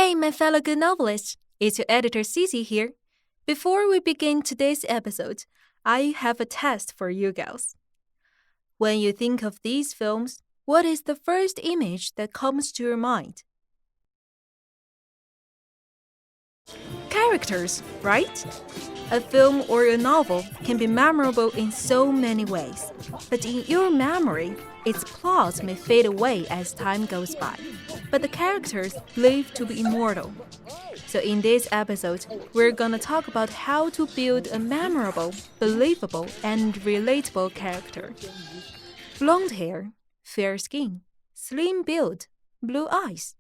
Hey, my fellow good novelists, it's your editor Cici here. Before we begin today's episode, I have a test for you girls. When you think of these films, what is the first image that comes to your mind? Characters, right? A film or a novel can be memorable in so many ways, but in your memory, its plot may fade away as time goes by, but the characters live to be immortal. So in this episode, we're gonna talk about how to build a memorable, believable, and relatable character. Blonde hair, fair skin, slim build, blue eyes,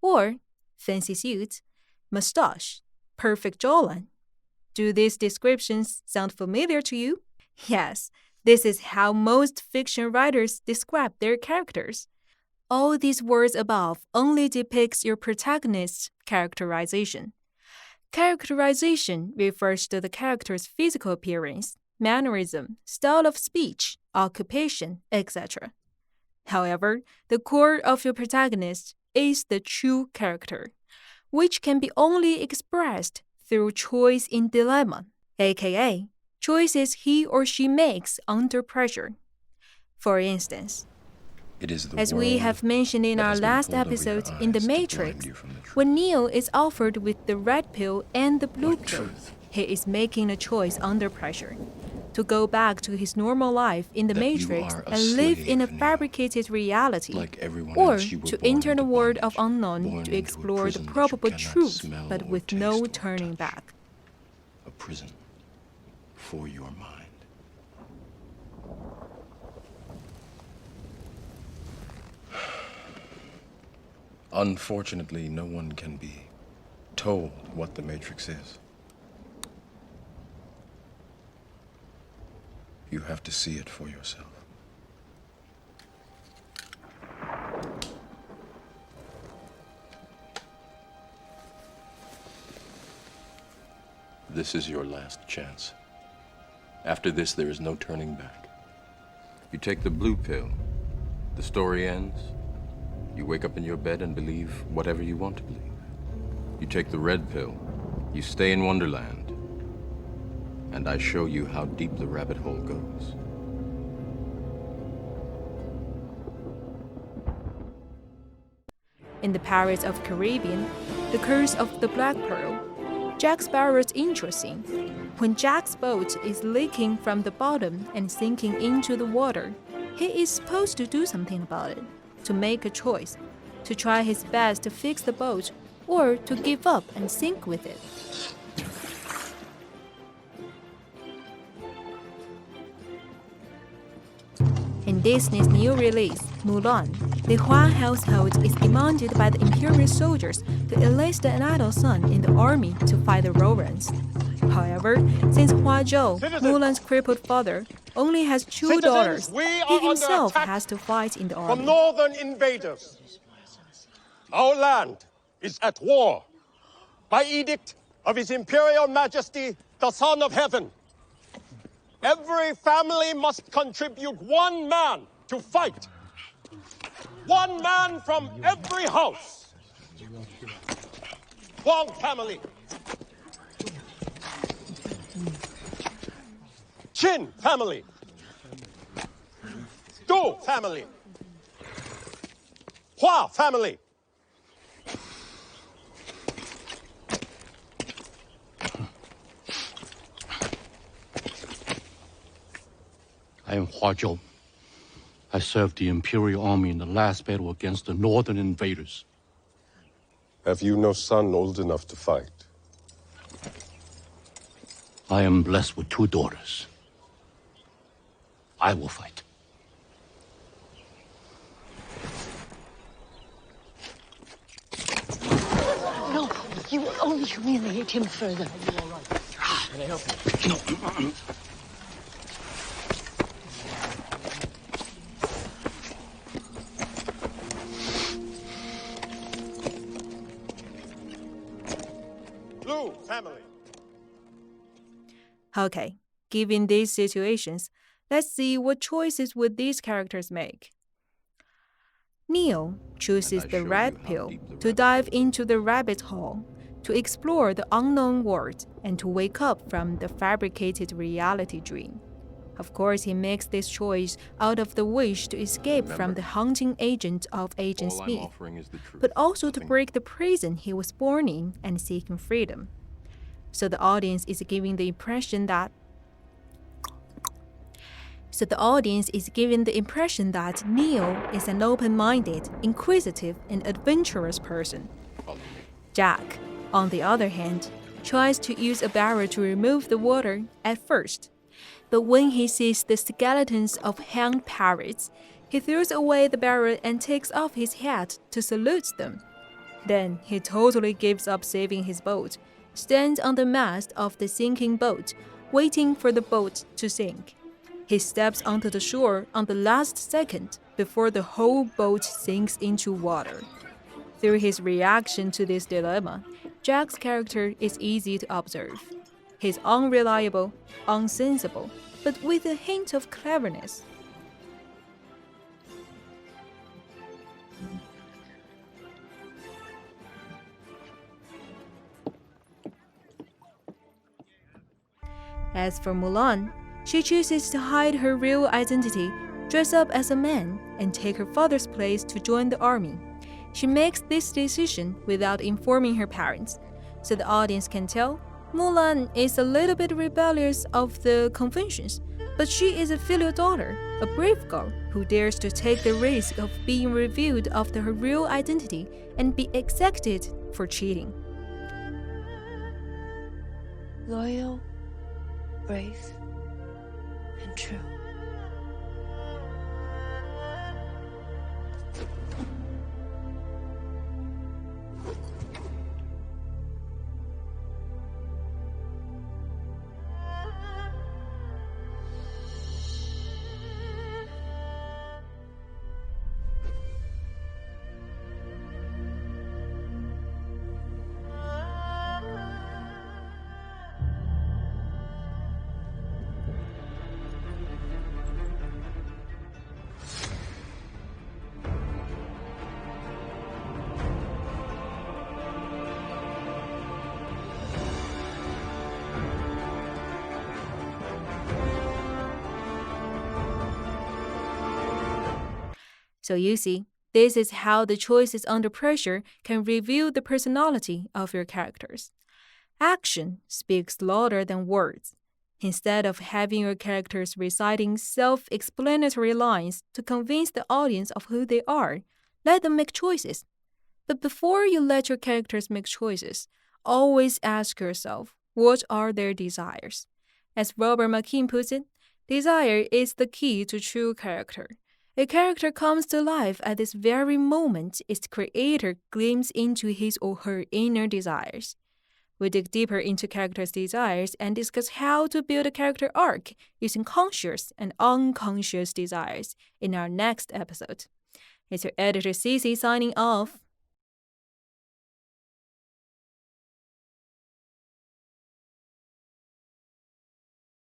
or fancy suit, mustache, perfect jawline. Do these descriptions sound familiar to you? Yes, this is how most fiction writers describe their characters. All these words above only depicts your protagonist's characterization. Characterization refers to the character's physical appearance, mannerism, style of speech, occupation, etc. However, the core of your protagonist is the true character, which can be only expressed through choice in dilemma, aka choices he or she makes under pressure. For instance, as we have mentioned in our last episode in The Matrix, when Neo is offered with the red pill and the blue pill, he is making a choice under pressure to go back to his normal life in the Matrix and live in a fabricated reality, or to enter the world of unknown to explore the probable truth, but with no turning back. A prison for your mind. Unfortunately, no one can be told what the Matrix is. You have to see it for yourself. This is your last chance. After this, there is no turning back. You take the blue pill, the story ends. You wake up in your bed and believe whatever you want to believe. You take the red pill, you stay in Wonderland, and I show you how deep the rabbit hole goes. In the Pirates of the Caribbean, The Curse of the Black Pearl, Jack Sparrow's intro scene. When Jack's boat is leaking from the bottom and sinking into the water, he is supposed to do something about it, to make a choice, to try his best to fix the boat or to give up and sink with it. In Disney's new release, Mulan, the Hua household is demanded by the imperial soldiers to enlist an adult son in the army to fight the Rourans. However, since Hua Zhou, Mulan's crippled father, only has two daughters, he himself has to fight in the army. From northern invaders. Our land is at war. By edict of His Imperial Majesty, the Son of Heaven, every family must contribute one man to fight. One man from every house. Wang family. Qin family. Du family. Hua family. I am Hua Zhou. I served the Imperial Army in the last battle against the northern invaders. Have you no son old enough to fight? I am blessed with two daughters. I will fight. No, you will only humiliate him further. Can I help you? No. Blue family. Okay, given these situations, let's see what choices would these characters make. Neo chooses And I the show you red how pill deep the to rabbit dive hole into the rabbit hole, to explore the unknown world, and to wake up from the fabricated reality dream. Of course, he makes this choice out of the wish to escape from Remember, the hunting agent of Agent all I'm Smith, offering is the truth. but also to nothing break the prison he was born in and seeking freedom. So the audience is given the impression that Neo is an open-minded, inquisitive, and adventurous person. Follow me. Jack, on the other hand, tries to use a barrel to remove the water at first. But when he sees the skeletons of hanged pirates, he throws away the barrel and takes off his hat to salute them. Then he totally gives up saving his boat, stands on the mast of the sinking boat, waiting for the boat to sink. He steps onto the shore on the last second before the whole boat sinks into water. Through his reaction to this dilemma, Jack's character is easy to observe. He's unreliable, unsensible, but with a hint of cleverness. As for Mulan, she chooses to hide her real identity, dress up as a man, and take her father's place to join the army. She makes this decision without informing her parents, so the audience can tell Mulan is a little bit rebellious of the conventions, but she is a filial daughter, a brave girl who dares to take the risk of being revealed of her real identity and be executed for cheating. Loyal, brave, and true. So you see, this is how the choices under pressure can reveal the personality of your characters. Action speaks louder than words. Instead of having your characters reciting self-explanatory lines to convince the audience of who they are, let them make choices. But before you let your characters make choices, always ask yourself, what are their desires? As Robert McKean puts it, desire is the key to true character. A character comes to life at this very moment its creator glimpses into his or her inner desires. We dig deeper into characters' desires and discuss how to build a character arc using conscious and unconscious desires in our next episode. It's your editor Cece signing off.